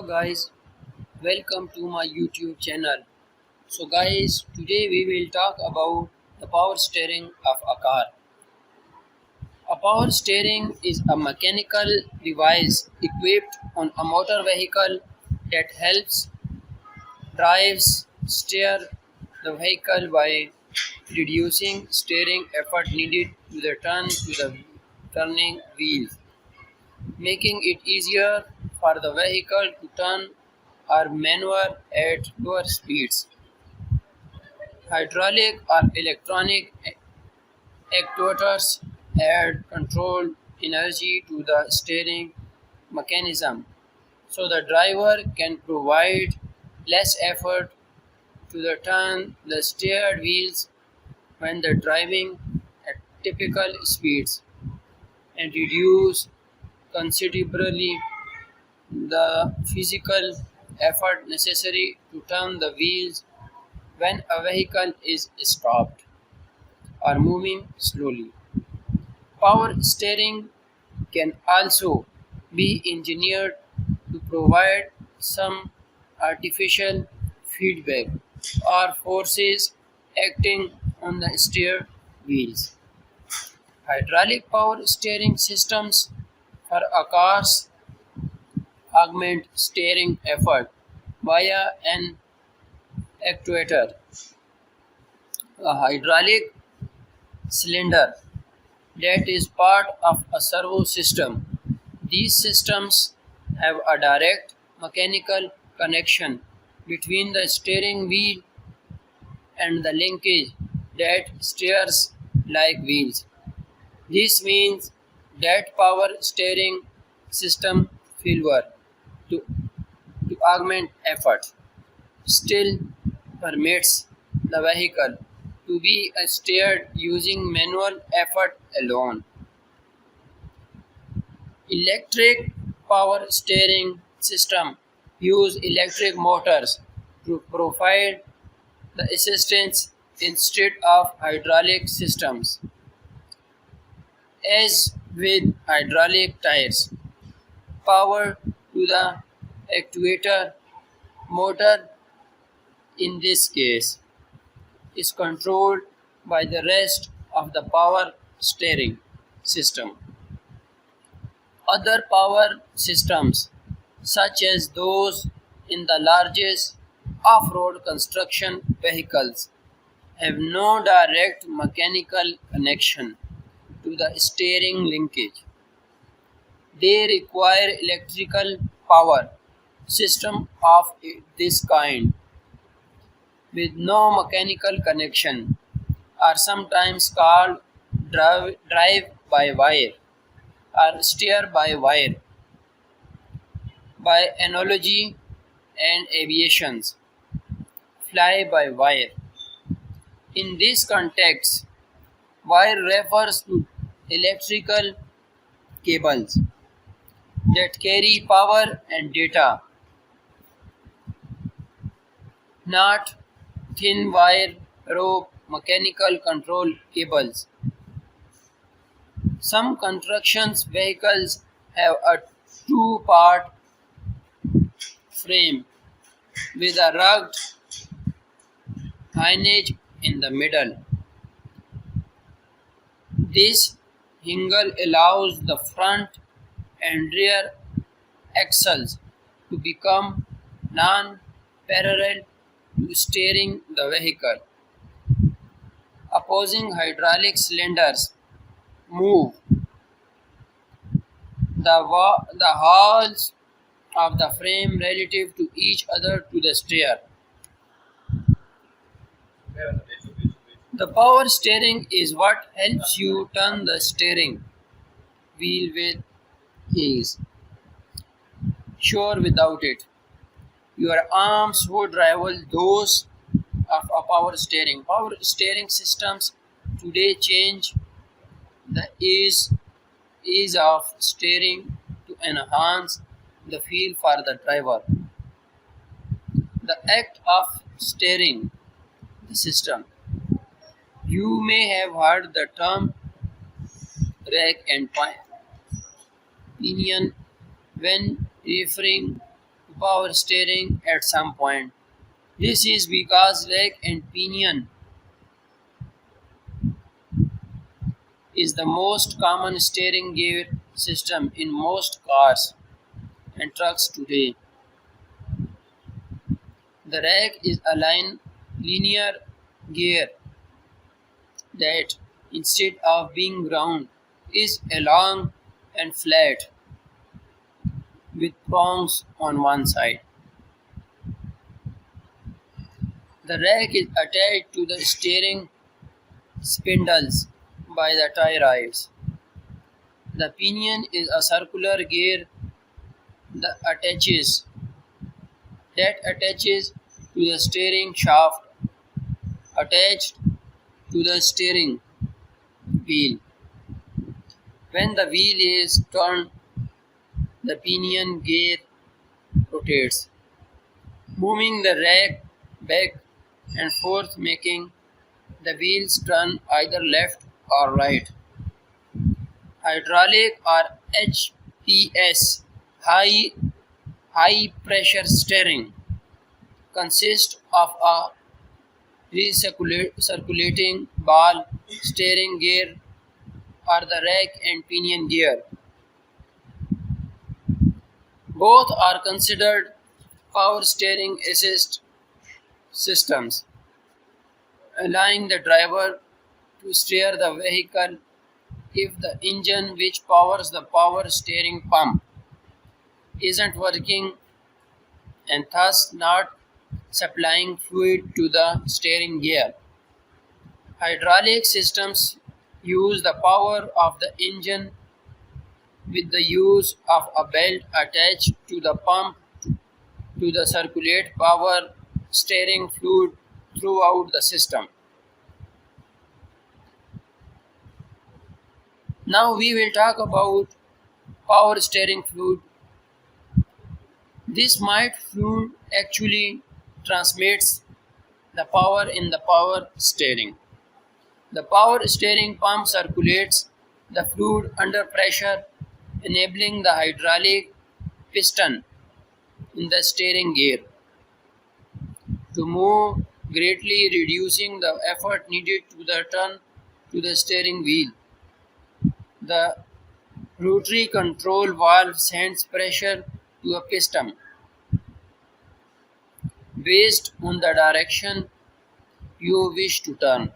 Hello guys, welcome to my YouTube channel. So guys, today we will talk about the power steering of a car. A power steering is a mechanical device equipped on a motor vehicle that helps drives steer the vehicle by reducing steering effort needed to the turning wheels, making it easier for the vehicle to turn or maneuver at lower speeds. Hydraulic or electronic actuators add controlled energy to the steering mechanism so the driver can provide less effort to the turn the steered wheels when the driving at typical speeds and reduce considerably the physical effort necessary to turn the wheels when a vehicle is stopped or moving slowly. Power steering can also be engineered to provide some artificial feedback or forces acting on the steer wheels. Hydraulic power steering systems for a car's augment steering effort via an actuator, a hydraulic cylinder that is part of a servo system. These systems have a direct mechanical connection between the steering wheel and the linkage that steers like wheels. This means that power steering system failure to, to augment effort still permits the vehicle to be steered using manual effort alone. Electric power steering system use electric motors to provide the assistance instead of hydraulic systems. As with hydraulic tires, power to the actuator motor in this case is controlled by the rest of the power steering system. Other power systems, such as those in the largest off-road construction vehicles, have no direct mechanical connection to the steering linkage. They require electrical power system of this kind with no mechanical connection are sometimes called drive by wire or steer by wire by analogy and aviations fly by wire. In this context, wire refers to electrical cables that carry power and data, not thin wire rope mechanical control cables. Some construction vehicles have a two-part frame with a rugged hinge in the middle. This hinge allows the front and rear axles to become non-parallel to steering the vehicle. Opposing hydraulic cylinders move the halves of the frame relative to each other to the steer. The power steering is what helps you turn the steering wheel with ease. Sure, without it, your arms would rival those of a power steering. Power steering systems today change the ease of steering to enhance the feel for the driver. The act of steering the system. You may have heard the term rack and pinion when referring to power steering at some point. This is because rack and pinion is the most common steering gear system in most cars and trucks today. The rack is a linear gear that, instead of being round, is long and flat with prongs on one side. The rack is attached to the steering spindles by the tie rods. The pinion is a circular gear that attaches to the steering shaft attached to the steering wheel. When the wheel is turned, the pinion gear rotates, moving the rack back and forth, making the wheels turn either left or right. Hydraulic or HPS, high pressure steering, consists of a recirculating ball steering gear or the rack and pinion gear. Both are considered power steering assist systems, allowing the driver to steer the vehicle if the engine which powers the power steering pump isn't working and thus not supplying fluid to the steering gear. Hydraulic systems use the power of the engine with the use of a belt attached to the pump to circulate power steering fluid throughout the system. Now we will talk about power steering fluid. This might fluid actually transmits the power in the power steering. The power steering pump circulates the fluid under pressure, enabling the hydraulic piston in the steering gear to move, greatly reducing the effort needed to the turn to the steering wheel. The rotary control valve sends pressure to a piston based on the direction you wish to turn,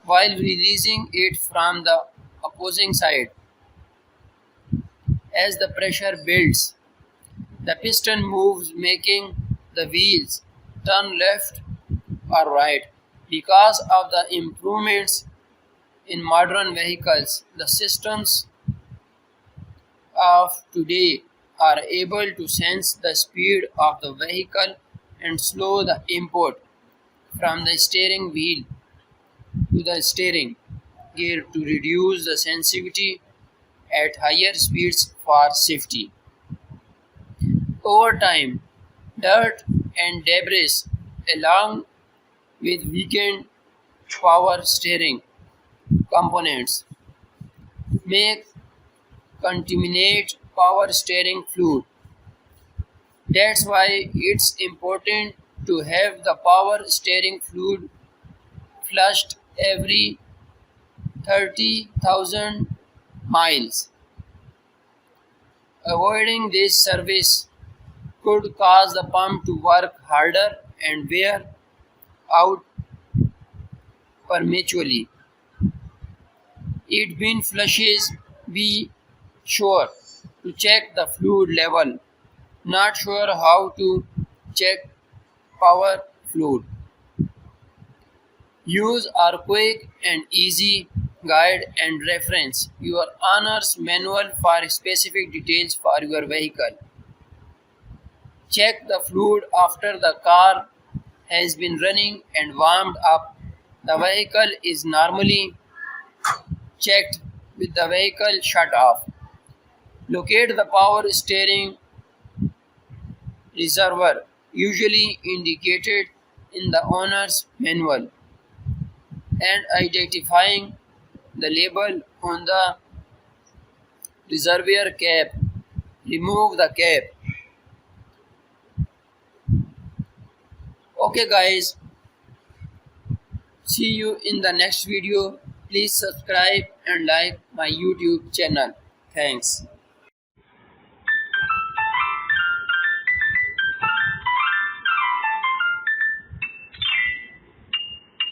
while releasing it from the opposing side. As the pressure builds, the piston moves, making the wheels turn left or right. Because of the improvements in modern vehicles, the systems of today are able to sense the speed of the vehicle and slow the input from the steering wheel to the steering gear to reduce the sensitivity at higher speeds for safety. Over time, dirt and debris, along with weakened power steering components, may contaminate power steering fluid. That's why it's important to have the power steering fluid flushed every 30,000 miles. Avoiding this service could cause the pump to work harder and wear out prematurely. It bin flushes, be sure to check the fluid level. Not sure how to check power fluid? Use our quick and easy guide and reference your owner's manual for specific details for your vehicle. Check the fluid after the car has been running and warmed up. The vehicle is normally checked with the vehicle shut off. Locate the power steering reservoir, usually indicated in the owner's manual, and identifying the label on the reservoir cap. Remove the cap. Okay guys, see you in the next video. Please subscribe and like my YouTube channel. Thanks.